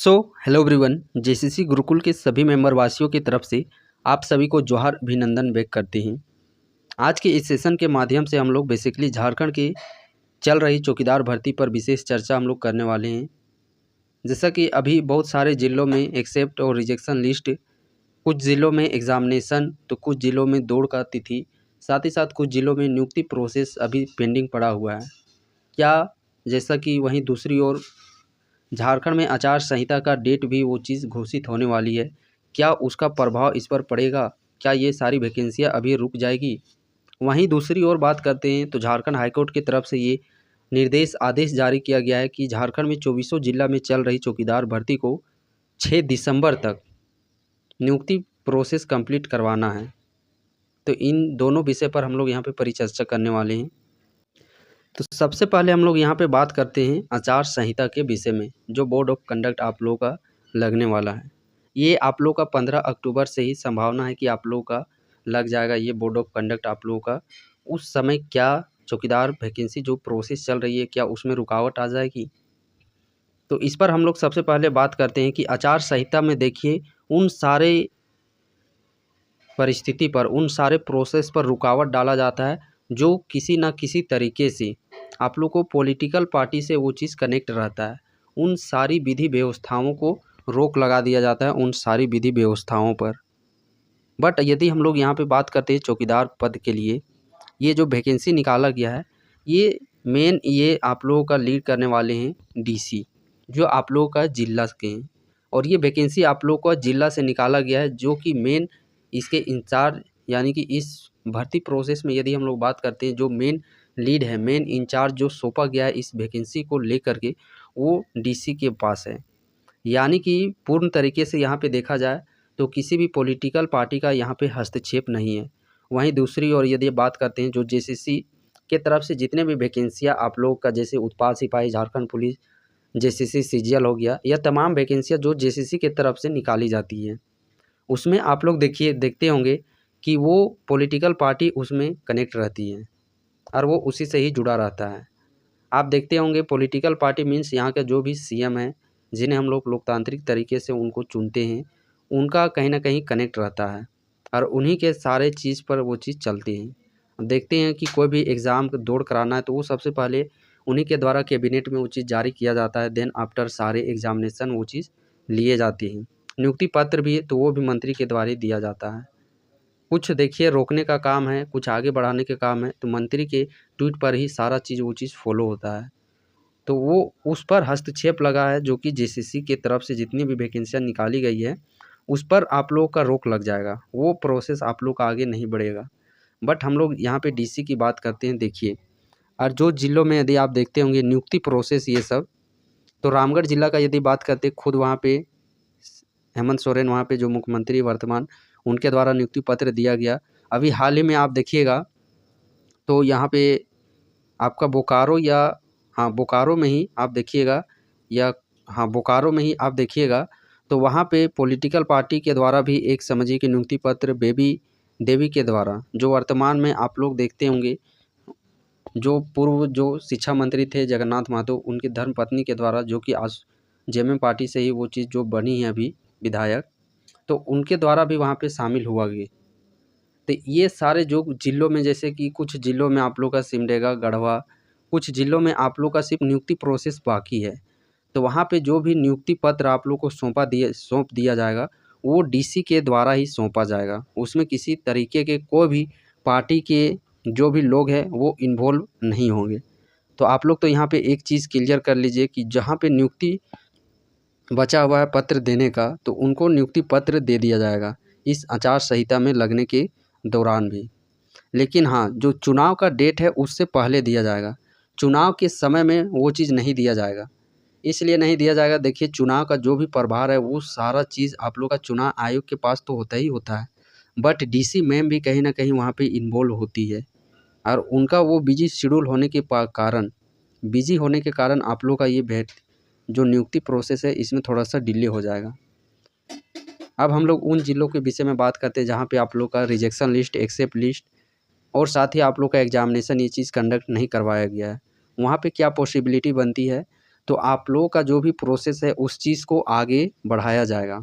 So hello everyone, JCC Gurukul के सभी member वासियों की तरफ से आप सभी को जोहार अभिनंदन व्यक्त करते हैं। आज के इस सेशन के माध्यम से हम लोग बेसिकली झारखंड की चल रही चौकीदार भर्ती पर विशेष चर्चा हम लोग करने वाले हैं। जैसा कि अभी बहुत सारे ज़िलों में एक्सेप्ट और रिजेक्शन लिस्ट, कुछ ज़िलों में एग्ज़ामिनेशन, तो कुछ ज़िलों में दौड़ का तिथि, साथ ही साथ कुछ ज़िलों में नियुक्ति प्रोसेस अभी पेंडिंग पड़ा हुआ है। क्या जैसा कि वहीं दूसरी ओर झारखंड में आचार संहिता का डेट भी वो चीज़ घोषित होने वाली है। क्या उसका प्रभाव इस पर पड़ेगा? क्या ये सारी वैकेंसियाँ अभी रुक जाएगी? वहीं दूसरी ओर बात करते हैं तो झारखंड हाईकोर्ट की तरफ से ये निर्देश आदेश जारी किया गया है कि झारखंड में 24 जिला में चल रही चौकीदार भर्ती को 6 दिसंबर तक नियुक्ति प्रोसेस कंप्लीट करवाना है। तो इन दोनों विषय पर हम लोग यहाँ पे परिचर्चा करने वाले हैं। तो सबसे पहले हम लोग यहाँ पे बात करते हैं आचार संहिता के विषय में, जो बोर्ड ऑफ कंडक्ट आप लोगों का लगने वाला है। ये आप लोगों का 15 अक्टूबर से ही संभावना है कि आप लोगों का लग जाएगा ये बोर्ड ऑफ कंडक्ट आप लोगों का। उस समय क्या चौकीदार वैकेंसी जो प्रोसेस चल रही है, क्या उसमें रुकावट आ जाएगी? तो इस पर हम लोग सबसे पहले बात करते हैं कि आचार संहिता में देखिए उन सारे परिस्थिति पर, उन सारे प्रोसेस पर रुकावट डाला जाता है जो किसी न किसी तरीके से आप लोग को पॉलिटिकल पार्टी से वो चीज़ कनेक्ट रहता है। उन सारी विधि व्यवस्थाओं को रोक लगा दिया जाता है, उन सारी विधि व्यवस्थाओं पर। बट यदि हम लोग यहाँ पे बात करते हैं चौकीदार पद के लिए, ये जो वैकेंसी निकाला गया है, ये आप लोगों का लीड करने वाले हैं डीसी, जो आप लोगों का जिला के हैं। और ये वैकेंसी आप लोगों का जिला से निकाला गया है, जो कि मेन इसके इंचार्ज, यानी कि इस भर्ती प्रोसेस में यदि हम लोग बात करते हैं, जो मेन लीड है, मेन इंचार्ज जो सौंपा गया है इस वैकेंसी को लेकर के, वो डीसी के पास है। यानी कि पूर्ण तरीके से यहाँ पे देखा जाए तो किसी भी पॉलिटिकल पार्टी का यहाँ पे हस्तक्षेप नहीं है। वहीं दूसरी ओर यदि बात करते हैं जो जेसीसी के तरफ से जितने भी वैकेंसियाँ आप लोग का, जैसे उत्पाद सिपाही, झारखंड पुलिस, जेसीसी सीजीएल हो गया, यह तमाम वैकेंसियाँ जो जेसीसी के तरफ से निकाली जाती है, उसमें आप लोग देखते होंगे कि वो पॉलिटिकल पार्टी उसमें कनेक्ट रहती है और वो उसी से ही जुड़ा रहता है। आप देखते होंगे पॉलिटिकल पार्टी मीन्स यहाँ के जो भी सीएम हैं, जिन्हें हम लोग लोकतांत्रिक तरीके से उनको चुनते हैं, उनका कहीं ना कहीं कनेक्ट रहता है और उन्हीं के सारे चीज़ पर वो चीज़ चलती है। अब देखते हैं कि कोई भी एग्ज़ाम दौड़ कराना है तो वो सबसे पहले उन्हीं के द्वारा कैबिनेट में वो चीज़ जारी किया जाता है। देन आफ्टर सारे एग्जामिनेशन वो चीज़ लिए जाती हैं। नियुक्ति पत्र भी तो वो भी मंत्री के द्वारा ही दिया जाता है। कुछ देखिए रोकने का काम है, कुछ आगे बढ़ाने के काम है, तो मंत्री के ट्वीट पर ही सारा चीज़ वो चीज़ फॉलो होता है। तो वो उस पर हस्तक्षेप लगा है, जो कि जेसीसी की तरफ से जितनी भी वैकेंसियाँ निकाली गई है उस पर आप लोगों का रोक लग जाएगा, वो प्रोसेस आप लोग का आगे नहीं बढ़ेगा। बट हम लोग यहाँ पे डीसी की बात करते हैं। देखिए, और जो ज़िलों में यदि आप देखते होंगे नियुक्ति प्रोसेस ये सब, तो रामगढ़ ज़िला का यदि बात करते, खुद वहाँ पे हेमंत सोरेन, वहाँ पे जो मुख्यमंत्री वर्तमान, उनके द्वारा नियुक्ति पत्र दिया गया। अभी हाल ही में आप देखिएगा तो यहाँ पे आपका बोकारो, या हाँ बोकारो में ही आप देखिएगा, या हाँ बोकारो में ही आप देखिएगा, तो वहाँ पे पॉलिटिकल पार्टी के द्वारा भी एक समझिए कि नियुक्ति पत्र बेबी देवी के द्वारा, जो वर्तमान में आप लोग देखते होंगे जो पूर्व जो शिक्षा मंत्री थे जगन्नाथ महतो, उनकी धर्मपत्नी के द्वारा, जो कि आज जेएमएम पार्टी से ही वो चीज़ जो बनी है अभी विधायक, तो उनके द्वारा भी वहाँ पे शामिल हुआ गया। तो ये सारे जो ज़िलों में, जैसे कि कुछ ज़िलों में आप लोग का सिमडेगा, गढ़वा, कुछ ज़िलों में आप लोग का सिर्फ नियुक्ति प्रोसेस बाकी है। तो वहाँ पे जो भी नियुक्ति पत्र आप लोग को सौंप दिया जाएगा, वो डीसी के द्वारा ही सौंपा जाएगा। उसमें किसी तरीके के कोई भी पार्टी के जो भी लोग हैं वो इन्वॉल्व नहीं होंगे। तो आप लोग तो यहाँ पे एक चीज़ क्लियर कर लीजिए कि जहाँ पे नियुक्ति बचा हुआ है पत्र देने का, तो उनको नियुक्ति पत्र दे दिया जाएगा इस आचार संहिता में लगने के दौरान भी। लेकिन हाँ, जो चुनाव का डेट है उससे पहले दिया जाएगा। चुनाव के समय में वो चीज़ नहीं दिया जाएगा। इसलिए नहीं दिया जाएगा, देखिए चुनाव का जो भी प्रभार है वो सारा चीज़ आप लोग का चुनाव आयोग के पास तो होता ही होता है, बट डीसी मैम भी कहीं ना कहीं वहाँ पे इन्वॉल्व होती है और उनका वो बिजी शेड्यूल होने के कारण आप लोग का ये जो नियुक्ति प्रोसेस है इसमें थोड़ा सा डिले हो जाएगा। अब हम लोग उन ज़िलों के विषय में बात करते हैं जहाँ पे आप लोग का रिजेक्शन लिस्ट, एक्सेप्ट लिस्ट और साथ ही आप लोग का एग्जामिनेशन ये चीज़ कंडक्ट नहीं करवाया गया है। वहाँ पे क्या पॉसिबिलिटी बनती है, तो आप लोगों का जो भी प्रोसेस है उस चीज़ को आगे बढ़ाया जाएगा।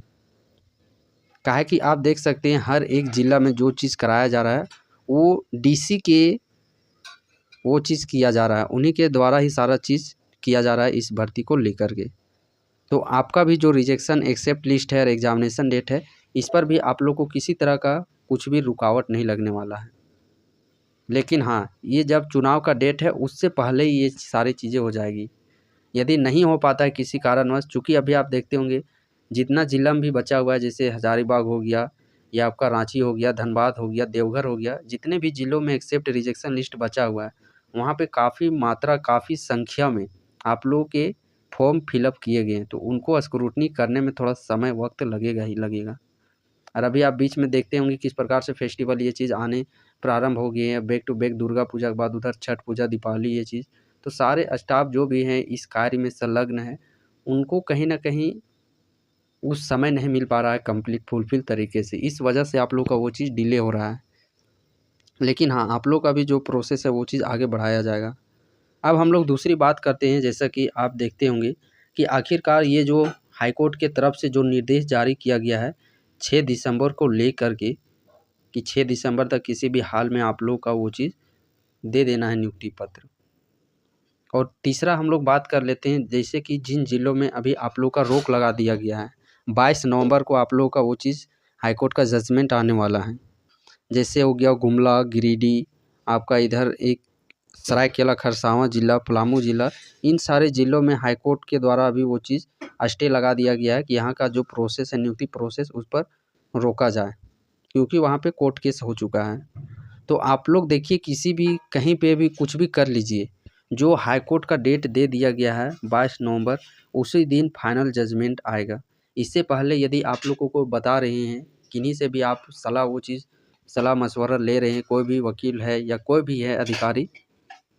काहे कि आप देख सकते हैं हर एक ज़िला में जो चीज़ कराया जा रहा है वो डीसी के वो चीज़ किया जा रहा है, उन्हीं के द्वारा ही सारा चीज़ किया जा रहा है इस भर्ती को लेकर के। तो आपका भी जो रिजेक्शन एक्सेप्ट लिस्ट है और एग्ज़ामिनेशन डेट है, इस पर भी आप लोग को किसी तरह का कुछ भी रुकावट नहीं लगने वाला है। लेकिन हाँ, ये जब चुनाव का डेट है उससे पहले ही ये सारी चीज़ें हो जाएगी। यदि नहीं हो पाता है किसी कारणवश, चूँकि अभी आप देखते होंगे जितना ज़िला में भी बचा हुआ है, जैसे हज़ारीबाग हो गया या आपका रांची हो गया, धनबाद हो गया, देवघर हो गया, जितने भी ज़िलों में एक्सेप्ट रिजेक्शन लिस्ट बचा हुआ है, वहाँ पे काफ़ी मात्रा, काफ़ी संख्या में आप लोगों के फॉर्म फिलअप किए गए हैं। तो उनको स्क्रूटनी करने में थोड़ा समय, वक्त लगेगा ही लगेगा। और अभी आप बीच में देखते होंगे किस प्रकार से फेस्टिवल ये चीज़ आने प्रारंभ हो गए हैं, back to back Durga Puja के बाद उधर छठ पूजा, दीपावली, ये चीज़। तो सारे स्टाफ जो भी हैं इस कार्य में संलग्न हैं, उनको कहीं न कहीं उस समय नहीं मिल पा रहा है कंप्लीट फुलफिल तरीके से। इस वजह से आप लोग का वो चीज़ डिले हो रहा है। लेकिन हाँ, आप लोग का भी जो प्रोसेस है वो चीज़ आगे बढ़ाया जाएगा। अब हम लोग दूसरी बात करते हैं, जैसा कि आप देखते होंगे कि आखिरकार ये जो हाई कोर्ट के तरफ से जो निर्देश जारी किया गया है 6 दिसंबर को लेकर के, कि 6 दिसंबर तक किसी भी हाल में आप लोग का वो चीज़ दे देना है नियुक्ति पत्र। और तीसरा हम लोग बात कर लेते हैं, जैसे कि जिन ज़िलों में अभी आप लोग का रोक लगा दिया गया है, 22 नवंबर को आप लोगों का वो चीज़ हाई कोर्ट का जजमेंट आने वाला है। जैसे हो गया गुमला, गिरिडीह, आपका इधर एक सरायकेला खरसावां ज़िला, पलामू ज़िला, इन सारे ज़िलों में हाई कोर्ट के द्वारा अभी वो चीज़ स्टे लगा दिया गया है कि यहाँ का जो प्रोसेस है, नियुक्ति प्रोसेस, उस पर रोका जाए, क्योंकि वहाँ पे कोर्ट केस हो चुका है। तो आप लोग देखिए, किसी भी कहीं पे भी कुछ भी कर लीजिए, जो हाई कोर्ट का डेट दे दिया गया है 22 नवंबर, उसी दिन फाइनल जजमेंट आएगा। इससे पहले यदि आप लोगों को बता रहे हैं, किन्हीं से भी आप वो चीज़ सलाह मशवरा ले रहे हैं, कोई भी वकील है या कोई भी है अधिकारी,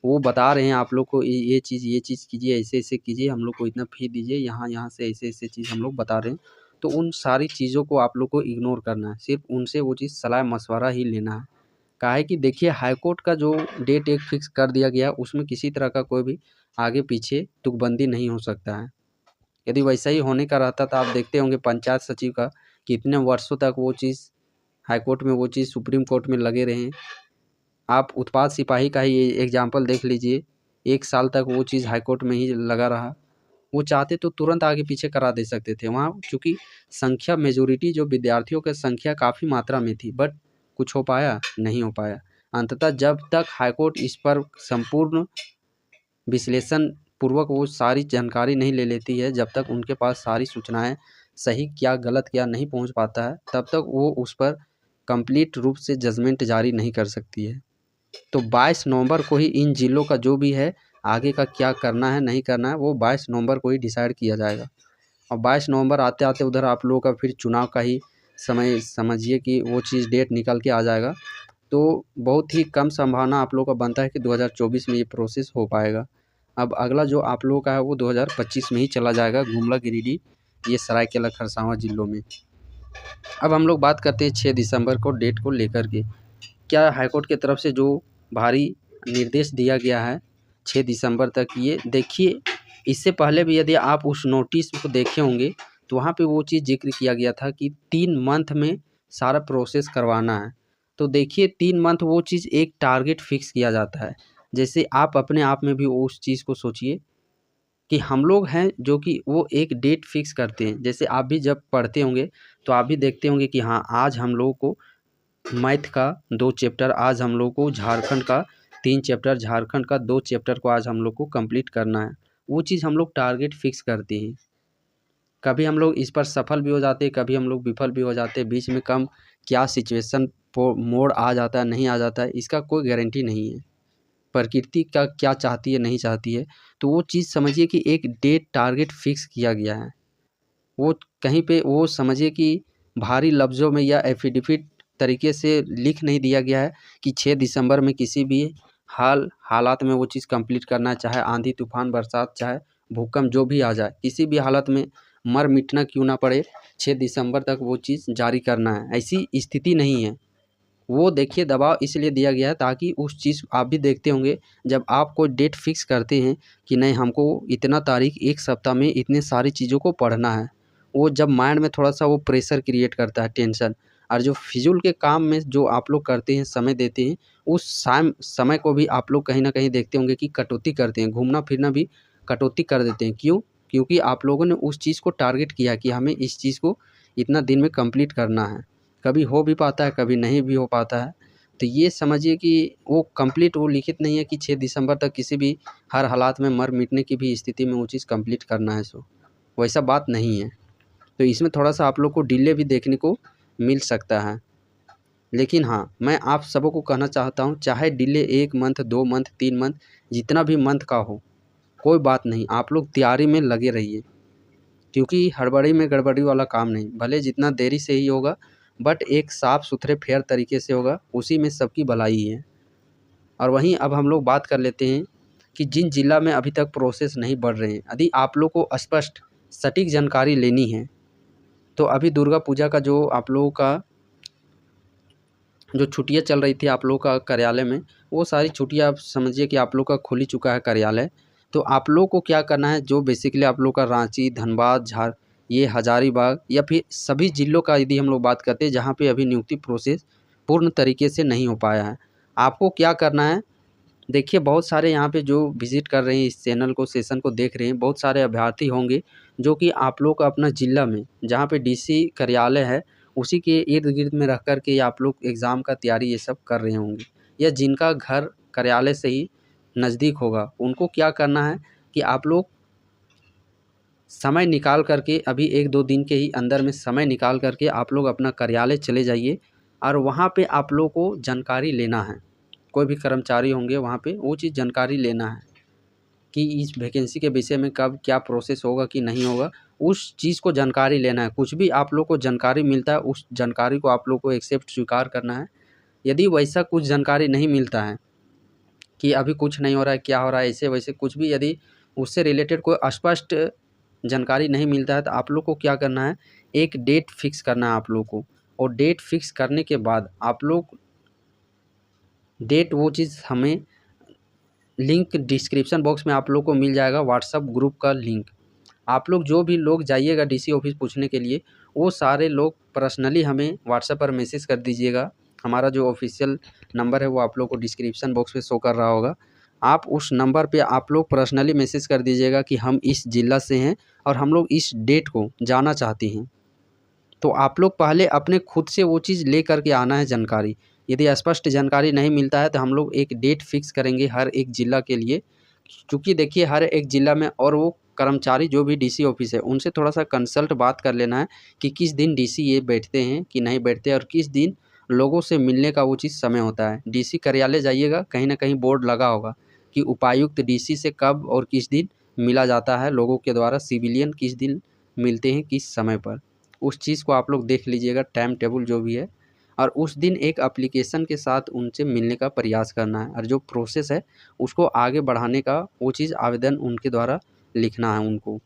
वो बता रहे हैं आप लोग को ये चीज़ कीजिए, ऐसे-ऐसे कीजिए, हम लोग को इतना फ़ी दीजिए, यहाँ से ऐसे-ऐसे चीज़ हम लोग बता रहे हैं। तो उन सारी चीज़ों को आप लोग को इग्नोर करना है, सिर्फ़ उनसे वो चीज़ सलाह मशवरा ही लेना है। काहे कि देखिए, हाई कोर्ट का जो डेट एक फ़िक्स कर दिया गया है, उसमें किसी तरह का कोई भी आगे-पीछे तुकबंदी नहीं हो सकता है। यदि वैसा ही होने का रहता तो आप देखते होंगे पंचायत सचिव का कितने वर्षों तक वो चीज़ हाई कोर्ट में, वो चीज़ सुप्रीम कोर्ट में लगे रहे। आप उत्पाद सिपाही का ही एग्जाम्पल देख लीजिए, 1 साल तक वो चीज़ हाई कोर्ट में ही लगा रहा। वो चाहते तो तुरंत आगे पीछे करा दे सकते थे। वहाँ चूँकि संख्या, मेजॉरिटी जो विद्यार्थियों की संख्या काफ़ी मात्रा में थी, बट कुछ हो पाया? नहीं हो पाया। अंततः जब तक हाई कोर्ट इस पर संपूर्ण विश्लेषण पूर्वक वो सारी जानकारी नहीं ले लेती है, जब तक उनके पास सारी सूचनाएँ सही क्या, गलत क्या नहीं पहुँच पाता है, तब तक वो उस पर कंप्लीट रूप से जजमेंट जारी नहीं कर सकती है। तो 22 नवंबर को ही इन ज़िलों का जो भी है, आगे का क्या करना है, नहीं करना है, वो 22 नवंबर को ही डिसाइड किया जाएगा। और 22 नवंबर आते-आते उधर आप लोगों का फिर चुनाव का ही समय समझिए कि वो चीज़ डेट निकल के आ जाएगा। तो बहुत ही कम संभावना आप लोगों का बनता है कि 2024 में ये प्रोसेस हो पाएगा। अब अगला जो आप लोगों का है वो 2025 में ही चला जाएगा, गुमला, गिरिडीह, ये सरायकेला खरसावां ज़िलों में। अब हम लोग बात करते हैं 6 दिसंबर को डेट को लेकर के। क्या हाईकोर्ट की तरफ से जो भारी निर्देश दिया गया है 6 दिसंबर तक, ये देखिए, इससे पहले भी यदि आप उस नोटिस को देखे होंगे तो वहाँ पे वो चीज़ ज़िक्र किया गया था कि 3 मंथ में सारा प्रोसेस करवाना है। तो देखिए, 3 मंथ वो चीज़ एक टारगेट फिक्स किया जाता है। जैसे आप अपने आप में भी उस चीज़ को सोचिए कि हम लोग हैं जो कि वो एक डेट फिक्स करते हैं। जैसे आप भी जब पढ़ते होंगे तो आप भी देखते होंगे कि हाँ, आज हम लोगों को मैथ का 2 चैप्टर, आज हम लोग को झारखंड का 3 चैप्टर, झारखंड का 2 चैप्टर को आज हम लोग को कंप्लीट करना है। वो चीज़ हम लोग टारगेट फिक्स करते हैं। कभी हम लोग इस पर सफल भी हो जाते हैं, कभी हम लोग विफल भी हो जाते हैं। बीच में कम क्या सिचुएशन मोड़ आ जाता है, नहीं आ जाता है, इसका कोई गारंटी नहीं है। प्रकृति का क्या चाहती है, नहीं चाहती है। तो वो चीज़ समझिए कि एक डेट टारगेट फिक्स किया गया है। वो कहीं पे वो समझिए कि भारी लफ्ज़ों में या एफिडेविट तरीके से लिख नहीं दिया गया है कि 6 दिसंबर में किसी भी हालात में वो चीज़ कंप्लीट करना है, चाहे आंधी तूफान, बरसात, चाहे भूकंप जो भी आ जाए, किसी भी हालत में मर मिटना क्यों ना पड़े, 6 दिसंबर तक वो चीज़ जारी करना है, ऐसी स्थिति नहीं है। वो देखिए दबाव इसलिए दिया गया है ताकि उस चीज़ आप भी देखते होंगे जब आप कोई डेट फिक्स करते हैं कि नहीं हमको इतना तारीख एक सप्ताह में इतने सारी चीज़ों को पढ़ना है, वो जब माइंड में थोड़ा-सा वो प्रेशर क्रिएट करता है, टेंशन। और जो फिजूल के काम में जो आप लोग करते हैं, समय देते हैं, उस समय को भी आप लोग कहीं न कहीं देखते होंगे कि कटौती करते हैं, घूमना-फिरना भी कटौती कर देते हैं। क्यों? क्योंकि आप लोगों ने उस चीज़ को टारगेट किया कि हमें इस चीज़ को इतना दिन में कंप्लीट करना है। कभी हो भी पाता है, कभी नहीं भी हो पाता है। तो ये समझिए कि वो कंप्लीट वो लिखित नहीं है कि 6 दिसंबर तक किसी भी हर हालात में मर मिटने की भी स्थिति में वो चीज़ कंप्लीट करना है सो, वैसा बात नहीं है। तो इसमें थोड़ा-सा आप लोग को डिले भी देखने को मिल सकता है। लेकिन हाँ, मैं आप सबों को कहना चाहता हूँ चाहे डिले 1 मंथ, 2 मंथ, 3 मंथ जितना भी मंथ का हो, कोई बात नहीं, आप लोग तैयारी में लगे रहिए। क्योंकि हड़बड़ी में गड़बड़ी वाला काम नहीं, भले जितना देरी से ही होगा बट एक साफ़-सुथरे फेयर तरीके से होगा, उसी में सबकी भलाई है। और वहीं अब हम लोग बात कर लेते हैं कि जिन जिला में अभी तक प्रोसेस नहीं बढ़ रहे हैं, यदि आप लोग को स्पष्ट सटीक जानकारी लेनी है, तो अभी दुर्गा पूजा का जो आप लोगों का जो छुट्टियाँ चल रही थी आप लोगों का कार्यालय में, वो सारी छुट्टियाँ आप समझिए कि आप लोग का खुल ही चुका है कार्यालय। तो आप लोग को क्या करना है, जो बेसिकली आप लोग का रांची, धनबाद, ये हज़ारीबाग या फिर सभी ज़िलों का यदि हम लोग बात करते हैं जहाँ पे अभी नियुक्ति प्रोसेस पूर्ण तरीके से नहीं हो पाया है। आपको क्या करना है, देखिए बहुत सारे यहाँ पे जो विज़िट कर रहे हैं इस चैनल को, सेशन को देख रहे हैं, बहुत सारे अभ्यर्थी होंगे जो कि आप लोग का अपना ज़िला में जहाँ पे डीसी कार्यालय है, उसी के इर्द-गिर्द में रह कर के आप लोग एग्ज़ाम का तैयारी ये सब कर रहे होंगे। या जिनका घर कार्यालय से ही नज़दीक होगा, उनको क्या करना है कि आप लोग समय निकाल कर के अभी 1-2 दिन के ही अंदर में समय निकाल कर के आप लोग अपना कार्यालय चले जाइए और वहाँ पे आप लोग को जानकारी लेना है। कोई भी कर्मचारी होंगे वहाँ पे वो चीज़ जानकारी लेना है कि इस वैकेंसी के विषय में कब क्या प्रोसेस होगा कि नहीं होगा, उस चीज़ को जानकारी लेना है। कुछ भी आप लोग को जानकारी मिलता है, उस जानकारी को आप लोग को एक्सेप्ट स्वीकार करना है। यदि वैसा कुछ जानकारी नहीं मिलता है कि अभी कुछ नहीं हो रहा है, क्या हो रहा है, ऐसे-वैसे कुछ भी यदि उससे रिलेटेड कोई स्पष्ट जानकारी नहीं मिलता है, तो आप लोग को क्या करना है, एक डेट फिक्स करना है आप लोग को। और डेट फिक्स करने के बाद आप लोग डेट वो चीज़ हमें लिंक डिस्क्रिप्शन बॉक्स में आप लोग को मिल जाएगा, व्हाट्सएप ग्रुप का लिंक। आप लोग जो भी लोग जाइएगा डीसी ऑफिस पूछने के लिए, वो सारे लोग पर्सनली हमें व्हाट्सएप पर मैसेज कर दीजिएगा। हमारा जो ऑफिशियल नंबर है वो आप लोग को डिस्क्रिप्शन बॉक्स में शो कर रहा होगा। आप उस नंबर पे आप लोग पर्सनली मैसेज कर दीजिएगा कि हम इस ज़िला से हैं और हम लोग इस डेट को जाना चाहते हैं। तो आप लोग पहले अपने खुद से वो चीज़ ले कर के आना है जानकारी। यदि स्पष्ट जानकारी नहीं मिलता है तो हम लोग एक डेट फिक्स करेंगे हर एक ज़िला के लिए। चूँकि देखिए हर एक ज़िला में और वो कर्मचारी जो भी डीसी ऑफिस है उनसे थोड़ा-सा कंसल्ट बात कर लेना है कि किस दिन डीसी ये बैठते हैं कि नहीं बैठते और किस दिन लोगों से मिलने का वो चीज़ समय होता है। डीसी कार्यालय जाइएगा, कहीं न कहीं बोर्ड लगा होगा कि उपायुक्त डीसी से कब और किस दिन मिला जाता है लोगों के द्वारा, सिविलियन किस दिन मिलते हैं, किस समय पर। उस चीज़ को आप लोग देख लीजिएगा टाइम टेबल जो भी है और उस दिन एक एप्लीकेशन के साथ उनसे मिलने का प्रयास करना है और जो प्रोसेस है उसको आगे बढ़ाने का वो चीज़ आवेदन उनके द्वारा लिखना है उनको।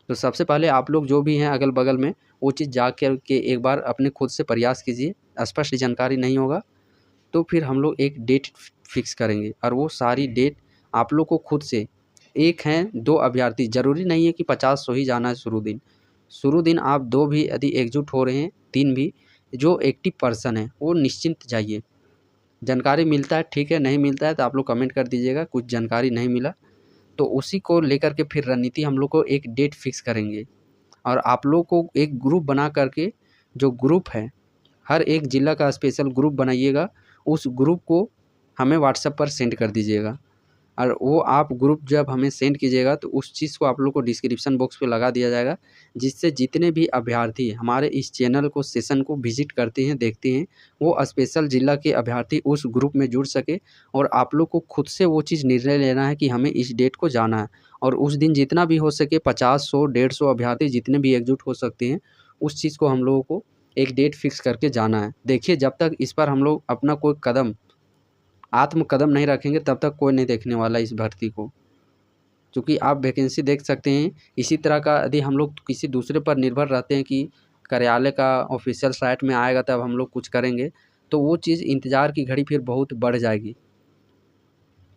तो सबसे पहले आप लोग जो भी हैं अगल-बगल में वो चीज़ जा कर के एक बार अपने खुद से प्रयास कीजिए। स्पष्ट जानकारी नहीं होगा तो फिर हम लोग एक डेट फिक्स करेंगे और वो सारी डेट आप लोग को खुद से, एक हैं 2 अभ्यर्थी, ज़रूरी नहीं है कि 50-100 ही जाना है शुरू दिन। शुरू दिन आप 2 भी यदि एकजुट हो रहे हैं, 3 भी, जो एक्टिव पर्सन है वो निश्चिंत जाइए। जानकारी मिलता है ठीक है, नहीं मिलता है तो आप लोग कमेंट कर दीजिएगा कुछ जानकारी नहीं मिला, तो उसी को लेकर के फिर रणनीति हम लोग को एक डेट फिक्स करेंगे। और आप लोग को एक ग्रुप बना कर के, जो ग्रुप है हर एक ज़िला का स्पेशल ग्रुप बनाइएगा, उस ग्रुप को हमें व्हाट्सएप पर सेंड कर दीजिएगा और वो आप ग्रुप जब हमें सेंड कीजिएगा तो उस चीज़ को आप लोग को डिस्क्रिप्शन बॉक्स पे लगा दिया जाएगा, जिससे जितने भी अभ्यर्थी हमारे इस चैनल को सेशन को विज़िट करते हैं, देखते हैं, वो स्पेशल ज़िला के अभ्यर्थी उस ग्रुप में जुड़ सके और आप लोग को खुद से वो चीज़ निर्णय लेना है कि हमें इस डेट को जाना है और उस दिन जितना भी हो सके 50, 100, 150 अभ्यर्थी जितने भी एकजुट हो सकते हैं, उस चीज़ को हम लोगों को एक डेट फिक्स करके जाना है। देखिए जब तक इस पर हम लोग अपना कोई आत्म कदम नहीं रखेंगे तब तक कोई नहीं देखने वाला इस भर्ती को। क्योंकि आप वैकेंसी देख सकते हैं, इसी तरह का यदि हम लोग किसी दूसरे पर निर्भर रहते हैं कि कार्यालय का ऑफ़िशियल साइट में आएगा तब हम लोग कुछ करेंगे, तो वो चीज़ इंतज़ार की घड़ी फिर बहुत बढ़ जाएगी।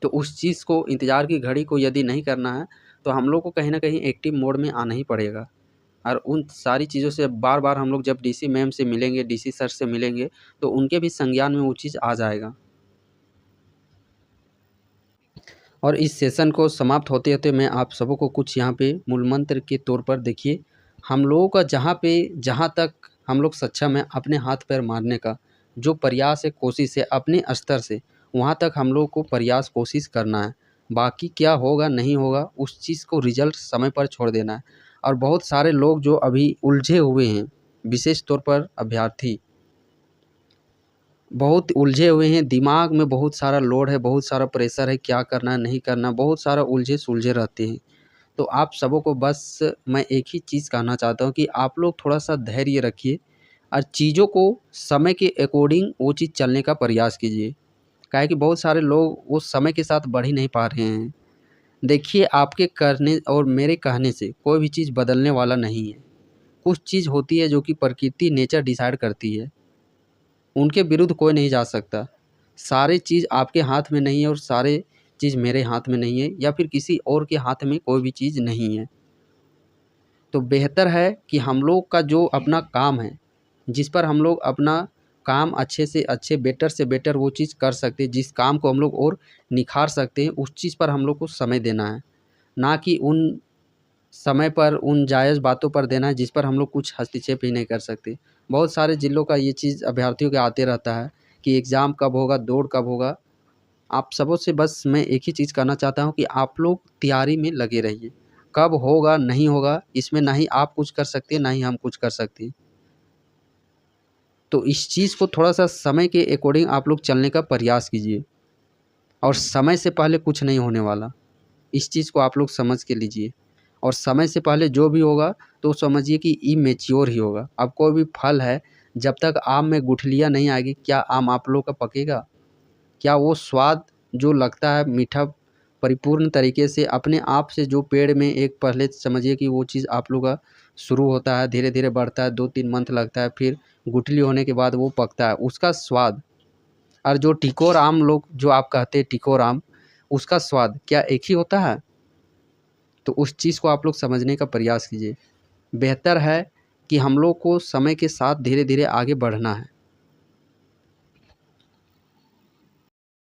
तो उस चीज़ को, इंतज़ार की घड़ी को यदि नहीं करना है तो हम लोग को कहीं न कहीं एक्टिव मोड में आना ही पड़ेगा। और उन सारी चीज़ों से बार-बार हम लोग जब डीसी मैम से मिलेंगे, डीसी सर से मिलेंगे, तो उनके भी संज्ञान में वो चीज़ आ जाएगा। और इस सेशन को समाप्त होते-होते मैं आप सबों को कुछ यहाँ पे मूल मंत्र के तौर पर देखिए, हम लोगों का जहाँ तक हम लोग सक्षम हैं अपने हाथ-पैर मारने का, जो प्रयास है, कोशिश है अपने स्तर से, वहाँ तक हम लोग को प्रयास कोशिश करना है। बाकी क्या होगा, नहीं होगा, उस चीज़ को रिज़ल्ट समय पर छोड़ देना है। और बहुत सारे लोग जो अभी उलझे हुए हैं, विशेष तौर पर अभ्यर्थी बहुत उलझे हुए हैं, दिमाग में बहुत सारा लोड है, बहुत सारा प्रेशर है, क्या करना है, नहीं करना, बहुत सारा उलझे-सुलझे रहते हैं। तो आप सबों को बस मैं एक ही चीज़ कहना चाहता हूँ कि आप लोग थोड़ा-सा धैर्य रखिए और चीज़ों को समय के अकॉर्डिंग वो चीज़ चलने का प्रयास कीजिए। काहे कि बहुत सारे लोग वो समय के साथ बढ़ ही नहीं पा रहे हैं। देखिए, आपके करने और मेरे कहने से कोई भी चीज़ बदलने वाला नहीं है। कुछ चीज़ होती है जो कि प्रकृति, नेचर डिसाइड करती है। उनके विरुद्ध कोई नहीं जा सकता। सारे चीज़ आपके हाथ में नहीं है और सारे चीज़ मेरे हाथ में नहीं है या फिर किसी और के हाथ में कोई भी चीज़ नहीं है। तो बेहतर है कि हम लोग का जो अपना काम है, जिस पर हम लोग अपना काम अच्छे से अच्छे, बेटर से बेटर वो चीज़ कर सकते हैं, जिस काम को हम लोग और निखार सकते हैं, उस चीज़ पर हम लोग को समय देना है। ना कि उन समय पर उन जायज़ बातों पर देना है जिस पर हम लोग कुछ हस्तक्षेप ही नहीं कर सकते। बहुत सारे जिलों का ये चीज़ अभ्यर्थियों के आते रहता है कि एग्ज़ाम कब होगा, दौड़ कब होगा। आप सबों से बस मैं एक ही चीज़ कहना चाहता हूँ कि आप लोग तैयारी में लगे रहिए। कब होगा, नहीं होगा, इसमें ना ही आप कुछ कर सकते हैं, ना ही हम कुछ कर सकते हैं। तो इस चीज़ को थोड़ा-सा समय के अकॉर्डिंग आप लोग चलने का प्रयास कीजिए और समय से पहले कुछ नहीं होने वाला। इस चीज़ को आप लोग समझ के लीजिए और समय से पहले जो भी होगा तो समझिए कि इमैच्योर ही होगा। अब कोई भी फल है, जब तक आम में गुठलियाँ नहीं आएगी, क्या आम आप लोग का पकेगा? क्या वो स्वाद जो लगता है मीठा, परिपूर्ण तरीके से अपने आप से जो पेड़ में एक, पहले समझिए कि वो चीज़ आप लोग का शुरू होता है, धीरे-धीरे बढ़ता है, 2-3 मंथ लगता है, फिर गुठली होने के बाद वो पकता है, उसका स्वाद और जो टिकोर आम लोग जो आप कहते हैं टिकोर आम, उसका स्वाद क्या एक ही होता है? तो उस चीज़ को आप लोग समझने का प्रयास कीजिए। बेहतर है कि हम लोग को समय के साथ धीरे-धीरे आगे बढ़ना है।